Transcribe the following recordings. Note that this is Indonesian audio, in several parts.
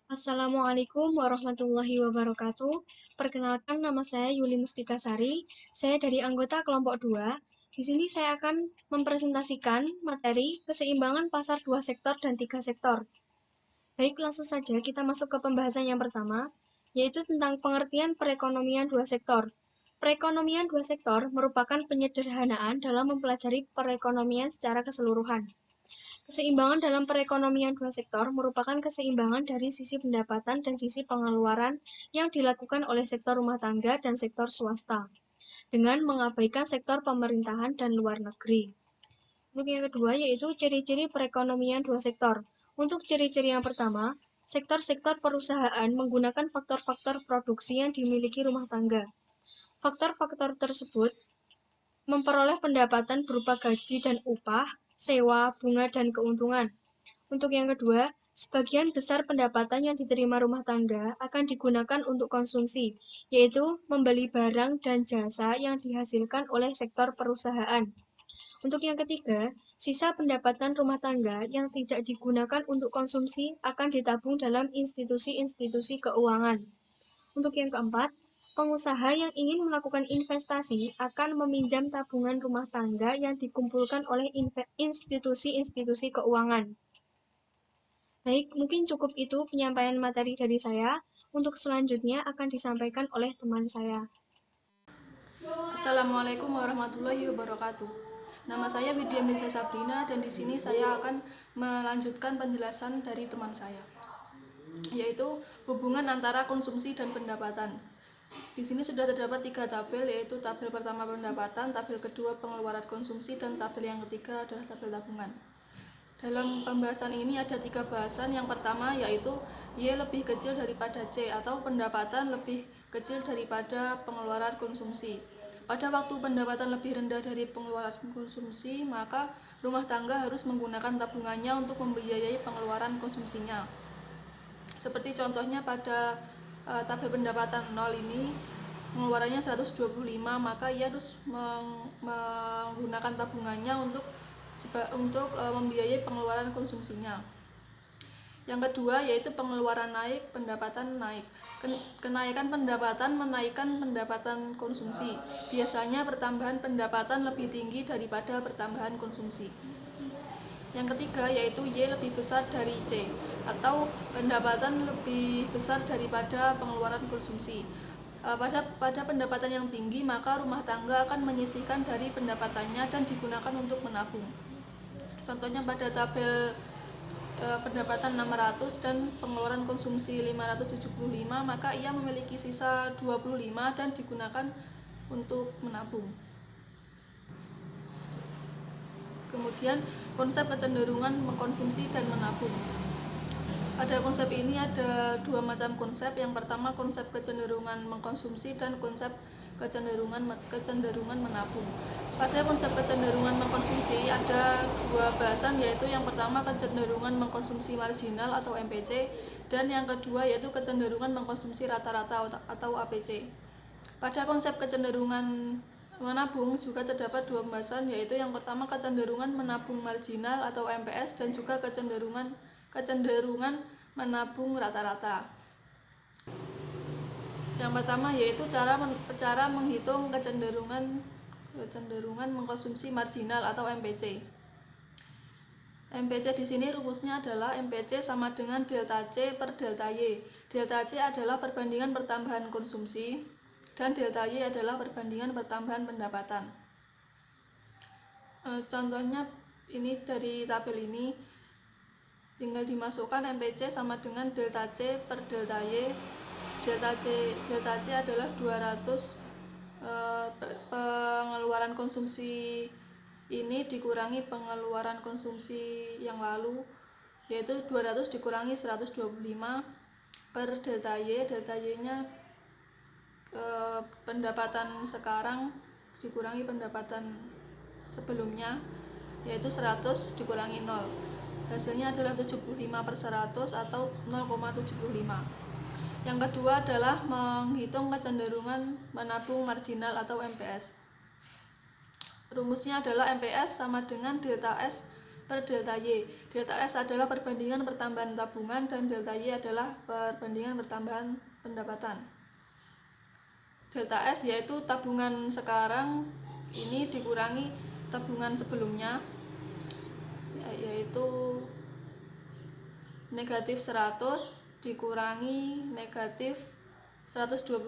Assalamualaikum warahmatullahi wabarakatuh. Perkenalkan, nama saya Yuli Mustika Sari. Saya dari anggota kelompok 2. Di sini saya akan mempresentasikan materi keseimbangan pasar dua sektor dan tiga sektor. Baik, langsung saja kita masuk ke pembahasan yang pertama, yaitu tentang pengertian perekonomian dua sektor. Perekonomian dua sektor merupakan penyederhanaan dalam mempelajari perekonomian secara keseluruhan. Keseimbangan dalam perekonomian dua sektor merupakan keseimbangan dari sisi pendapatan dan sisi pengeluaran yang dilakukan oleh sektor rumah tangga dan sektor swasta, dengan mengabaikan sektor pemerintahan dan luar negeri. Untuk yang kedua yaitu ciri-ciri perekonomian dua sektor. Untuk ciri-ciri yang pertama, sektor-sektor perusahaan menggunakan faktor-faktor produksi yang dimiliki rumah tangga. Faktor-faktor tersebut memperoleh pendapatan berupa gaji dan upah, sewa, bunga, dan keuntungan. Untuk yang kedua, sebagian besar pendapatan yang diterima rumah tangga akan digunakan untuk konsumsi, yaitu membeli barang dan jasa yang dihasilkan oleh sektor perusahaan. Untuk yang ketiga, sisa pendapatan rumah tangga yang tidak digunakan untuk konsumsi akan ditabung dalam institusi-institusi keuangan. Untuk yang keempat, pengusaha yang ingin melakukan investasi akan meminjam tabungan rumah tangga yang dikumpulkan oleh institusi-institusi keuangan. Baik, mungkin cukup itu penyampaian materi dari saya. Untuk selanjutnya akan disampaikan oleh teman saya. Assalamualaikum warahmatullahi wabarakatuh. Nama saya Widya Mirza Sabrina dan di sini saya akan melanjutkan penjelasan dari teman saya, yaitu hubungan antara konsumsi dan pendapatan. Di sini sudah terdapat 3 tabel, yaitu tabel pertama pendapatan, tabel kedua pengeluaran konsumsi, dan tabel yang ketiga adalah tabel tabungan. Dalam pembahasan ini ada 3 bahasan. Yang pertama yaitu Y lebih kecil daripada C atau pendapatan lebih kecil daripada pengeluaran konsumsi. Pada waktu pendapatan lebih rendah dari pengeluaran konsumsi, maka rumah tangga harus menggunakan tabungannya untuk membiayai pengeluaran konsumsinya. Seperti contohnya pada tabel pendapatan 0 ini, pengeluarannya 125, maka ia harus menggunakan tabungannya untuk membiayai pengeluaran konsumsinya. Yang kedua yaitu pengeluaran naik, pendapatan naik. Kenaikan pendapatan menaikkan pendapatan konsumsi. Biasanya pertambahan pendapatan lebih tinggi daripada pertambahan konsumsi. Yang ketiga yaitu Y lebih besar dari C atau pendapatan lebih besar daripada pengeluaran konsumsi. Pada pendapatan yang tinggi, maka rumah tangga akan menyisihkan dari pendapatannya dan digunakan untuk menabung. Contohnya pada tabel pendapatan 600 dan pengeluaran konsumsi 575, maka ia memiliki sisa 25 dan digunakan untuk menabung. Kemudian konsep kecenderungan mengkonsumsi dan menabung. Pada konsep ini ada 2 macam konsep. Yang pertama konsep kecenderungan mengkonsumsi dan konsep kecenderungan menabung. Pada konsep kecenderungan mengkonsumsi ada 2 bahasan, yaitu yang pertama kecenderungan mengkonsumsi marginal atau MPC, dan yang kedua yaitu kecenderungan mengkonsumsi rata-rata atau APC. Pada konsep kecenderungan menabung juga terdapat 2 pembahasan, yaitu yang pertama kecenderungan menabung marginal atau MPS dan juga kecenderungan menabung rata-rata. Yang pertama yaitu cara menghitung kecenderungan mengkonsumsi marginal atau MPC. MPC di sini rumusnya adalah MPC sama dengan delta C per delta Y. Delta C adalah perbandingan pertambahan konsumsi dan delta Y adalah perbandingan pertambahan pendapatan. Contohnya ini dari tabel ini, tinggal dimasukkan MPC sama dengan delta C per delta Y. Delta C adalah 200 pengeluaran konsumsi ini dikurangi pengeluaran konsumsi yang lalu, yaitu 200 dikurangi 125 per delta Y. Delta Y nya pendapatan sekarang dikurangi pendapatan sebelumnya, yaitu 100 dikurangi 0. Hasilnya adalah 75 per 100 atau 0,75. Yang kedua adalah menghitung kecenderungan menabung marginal atau MPS. Rumusnya adalah MPS sama dengan delta S per delta Y. Delta S adalah perbandingan pertambahan tabungan dan delta Y adalah perbandingan pertambahan pendapatan. Delta S yaitu tabungan sekarang ini dikurangi tabungan sebelumnya, yaitu negatif 100 dikurangi negatif 125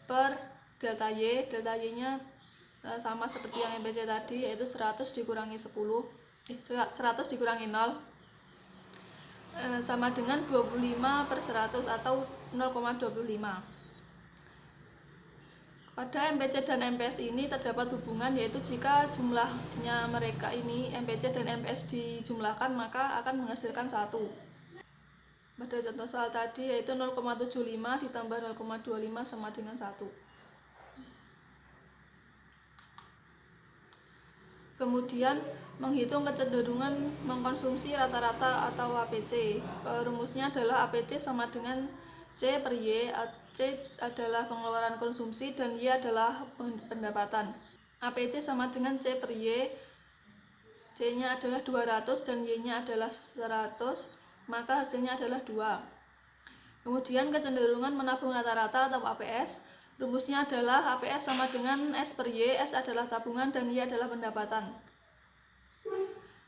per delta Y. Delta Y-nya sama seperti yang MPC tadi, yaitu 100 dikurangi 100 dikurangi 0 sama dengan 25 per 100 atau 0,25. Pada MPC dan MPS ini terdapat hubungan, yaitu jika jumlahnya mereka ini MPC dan MPS dijumlahkan maka akan menghasilkan 1. Pada contoh soal tadi yaitu 0,75 ditambah 0,25 sama dengan 1. Kemudian menghitung kecenderungan mengkonsumsi rata-rata atau APC. Rumusnya adalah APT sama dengan C per Y. C adalah pengeluaran konsumsi dan Y adalah pendapatan. APC sama dengan C per Y. C-nya adalah 200 dan Y-nya adalah 100, maka hasilnya adalah 2. Kemudian kecenderungan menabung rata-rata atau APS. Rumusnya adalah APS sama dengan S per Y. S adalah tabungan dan Y adalah pendapatan.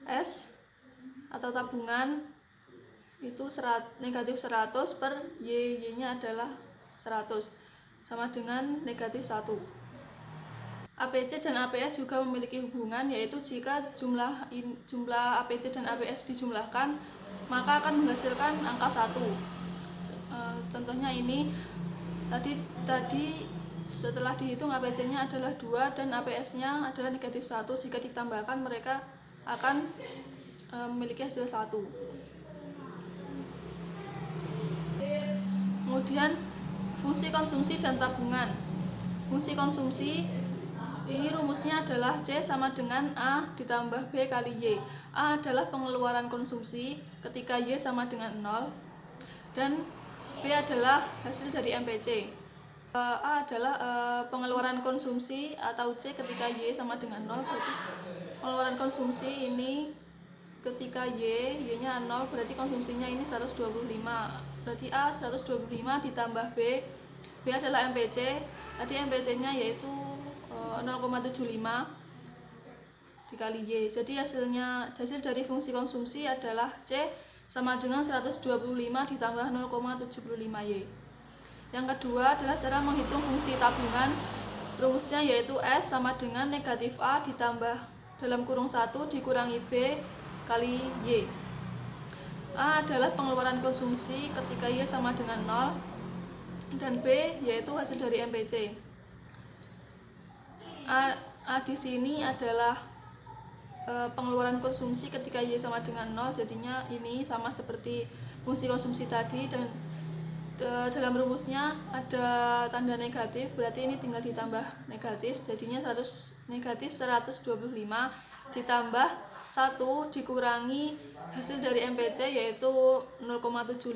S atau tabungan itu negatif 100 per Y. Y-nya adalah 100 sama dengan negatif 1. APC dan APS juga memiliki hubungan, yaitu jika jumlah APC dan APS dijumlahkan maka akan menghasilkan angka 1. Contohnya ini tadi setelah dihitung APC-nya adalah 2 dan APS-nya adalah negatif 1. Jika ditambahkan mereka akan memiliki hasil 1. Kemudian fungsi konsumsi dan tabungan. Fungsi konsumsi ini rumusnya adalah C sama dengan A ditambah B kali Y. A adalah pengeluaran konsumsi ketika Y sama dengan 0 dan B adalah hasil dari MPC. A adalah pengeluaran konsumsi atau C ketika Y sama dengan 0, berarti pengeluaran konsumsi ini ketika Y-nya 0 berarti konsumsinya ini 125. Berarti A 125 ditambah B adalah MPC. Tadi MPC-nya yaitu 0,75 dikali Y. Jadi hasil dari fungsi konsumsi adalah C sama dengan 125 ditambah 0,75 Y. Yang kedua adalah cara menghitung fungsi tabungan. Rumusnya yaitu S sama dengan negatif A ditambah dalam kurung 1 dikurangi B kali Y. A adalah pengeluaran konsumsi ketika Y sama dengan 0 dan B yaitu hasil dari MPC. A di sini adalah pengeluaran konsumsi ketika Y sama dengan 0, jadinya ini sama seperti fungsi konsumsi tadi, dan dalam rumusnya ada tanda negatif, berarti ini tinggal ditambah negatif, jadinya negatif 125 ditambah 1 dikurangi hasil dari MPC yaitu 0,75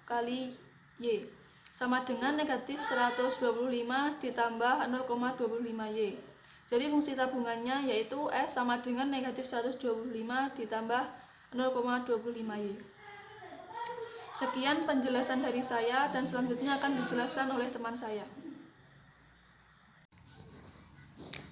kali Y sama dengan negatif 125 ditambah 0,25 Y. Jadi fungsi tabungannya yaitu S sama dengan negatif 125 ditambah 0,25 Y. Sekian penjelasan dari saya dan selanjutnya akan dijelaskan oleh teman saya.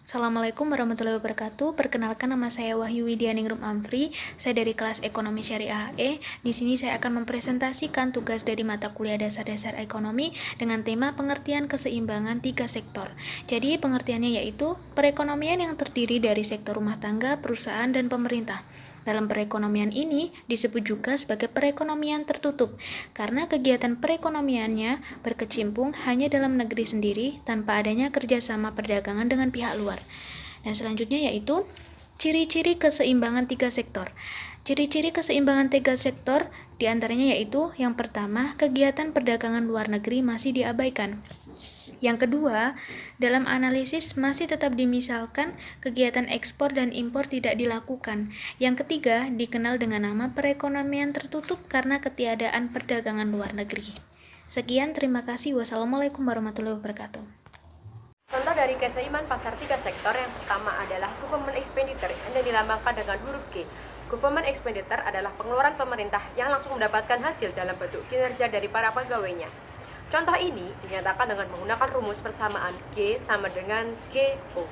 Assalamualaikum warahmatullahi wabarakatuh. Perkenalkan, nama saya Wahyu Widianingrum Amfri. Saya dari kelas Ekonomi Syariah E. Di sini saya akan mempresentasikan tugas dari mata kuliah dasar-dasar ekonomi dengan tema pengertian keseimbangan 3 sektor. Jadi pengertiannya yaitu perekonomian yang terdiri dari sektor rumah tangga, perusahaan, dan pemerintah. Dalam perekonomian ini disebut juga sebagai perekonomian tertutup karena kegiatan perekonomiannya berkecimpung hanya dalam negeri sendiri tanpa adanya kerjasama perdagangan dengan pihak luar. Dan selanjutnya yaitu ciri-ciri keseimbangan 3 sektor. Ciri-ciri keseimbangan 3 sektor diantaranya yaitu yang pertama, kegiatan perdagangan luar negeri masih diabaikan. Yang kedua, dalam analisis masih tetap dimisalkan kegiatan ekspor dan impor tidak dilakukan. Yang ketiga, dikenal dengan nama perekonomian tertutup karena ketiadaan perdagangan luar negeri. Sekian, terima kasih. Wassalamualaikum warahmatullahi wabarakatuh. Contoh dari keseimbangan pasar tiga sektor yang pertama adalah government expenditure yang dilambangkan dengan huruf G. Government expenditure adalah pengeluaran pemerintah yang langsung mendapatkan hasil dalam bentuk kinerja dari para pegawainya. Contoh ini dinyatakan dengan menggunakan rumus persamaan G sama dengan GO.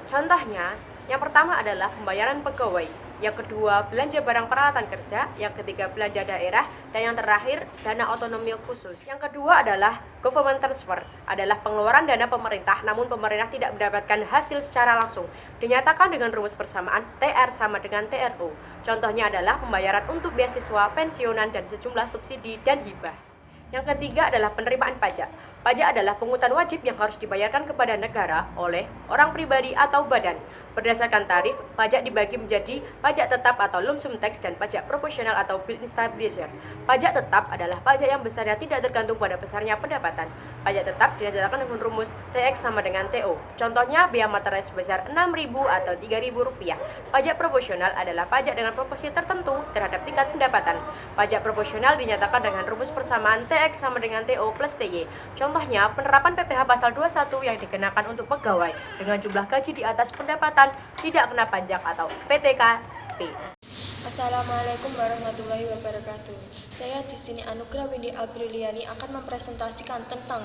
Contohnya, yang pertama adalah pembayaran pegawai, yang kedua belanja barang peralatan kerja, yang ketiga belanja daerah, dan yang terakhir dana otonomi khusus. Yang kedua adalah government transfer, adalah pengeluaran dana pemerintah namun pemerintah tidak mendapatkan hasil secara langsung. Dinyatakan dengan rumus persamaan TR sama dengan TRO. Contohnya adalah pembayaran untuk beasiswa, pensiunan, dan sejumlah subsidi dan hibah. Yang ketiga adalah penerimaan pajak. Pajak adalah pungutan wajib yang harus dibayarkan kepada negara oleh orang pribadi atau badan. Berdasarkan tarif, pajak dibagi menjadi pajak tetap atau lump sum tax dan pajak proporsional atau built-in stabilizer. Pajak tetap adalah pajak yang besarnya tidak tergantung pada besarnya pendapatan. Pajak tetap dinyatakan dengan rumus TX sama dengan TO. Contohnya, bea materai sebesar Rp6.000 atau Rp3.000. Pajak proporsional adalah pajak dengan proporsi tertentu terhadap tingkat pendapatan. Pajak proporsional dinyatakan dengan rumus persamaan TX sama dengan TO plus TY. Contohnya, penerapan PPh pasal 21 yang dikenakan untuk pegawai dengan jumlah gaji di atas pendapatan tidak kena pajak atau PTKP. Assalamualaikum warahmatullahi wabarakatuh. Saya di sini Anugrah Windy Apriliani akan mempresentasikan tentang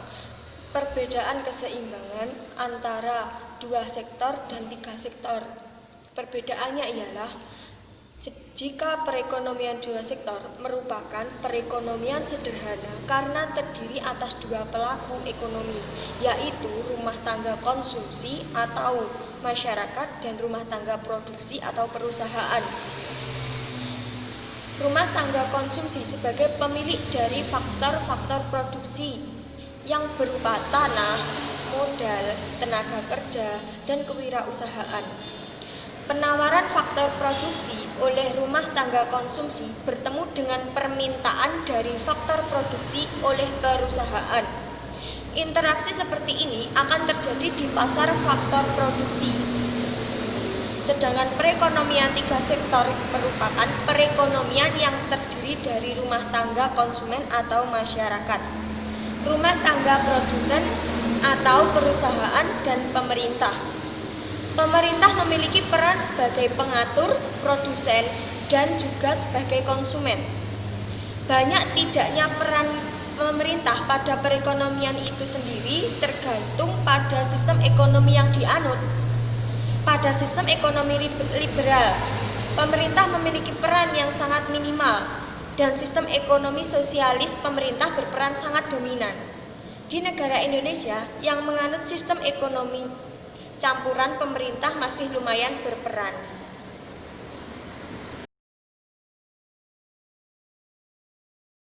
perbedaan keseimbangan antara dua sektor dan tiga sektor. Perbedaannya ialah jika perekonomian dua sektor merupakan perekonomian sederhana karena terdiri atas dua pelaku ekonomi, yaitu rumah tangga konsumsi atau masyarakat dan rumah tangga produksi atau perusahaan. Rumah tangga konsumsi sebagai pemilik dari faktor-faktor produksi yang berupa tanah, modal, tenaga kerja, dan kewirausahaan. Penawaran faktor produksi oleh rumah tangga konsumsi bertemu dengan permintaan dari faktor produksi oleh perusahaan. Interaksi seperti ini akan terjadi di pasar faktor produksi. Sedangkan perekonomian tiga sektor merupakan perekonomian yang terdiri dari rumah tangga konsumen atau masyarakat, rumah tangga produsen atau perusahaan, dan pemerintah. Pemerintah memiliki peran sebagai pengatur, produsen, dan juga sebagai konsumen. Banyak tidaknya peran pemerintah pada perekonomian itu sendiri tergantung pada sistem ekonomi yang dianut. Pada sistem ekonomi liberal, pemerintah memiliki peran yang sangat minimal, dan sistem ekonomi sosialis pemerintah berperan sangat dominan. Di negara Indonesia yang menganut sistem ekonomi campuran, pemerintah masih lumayan berperan.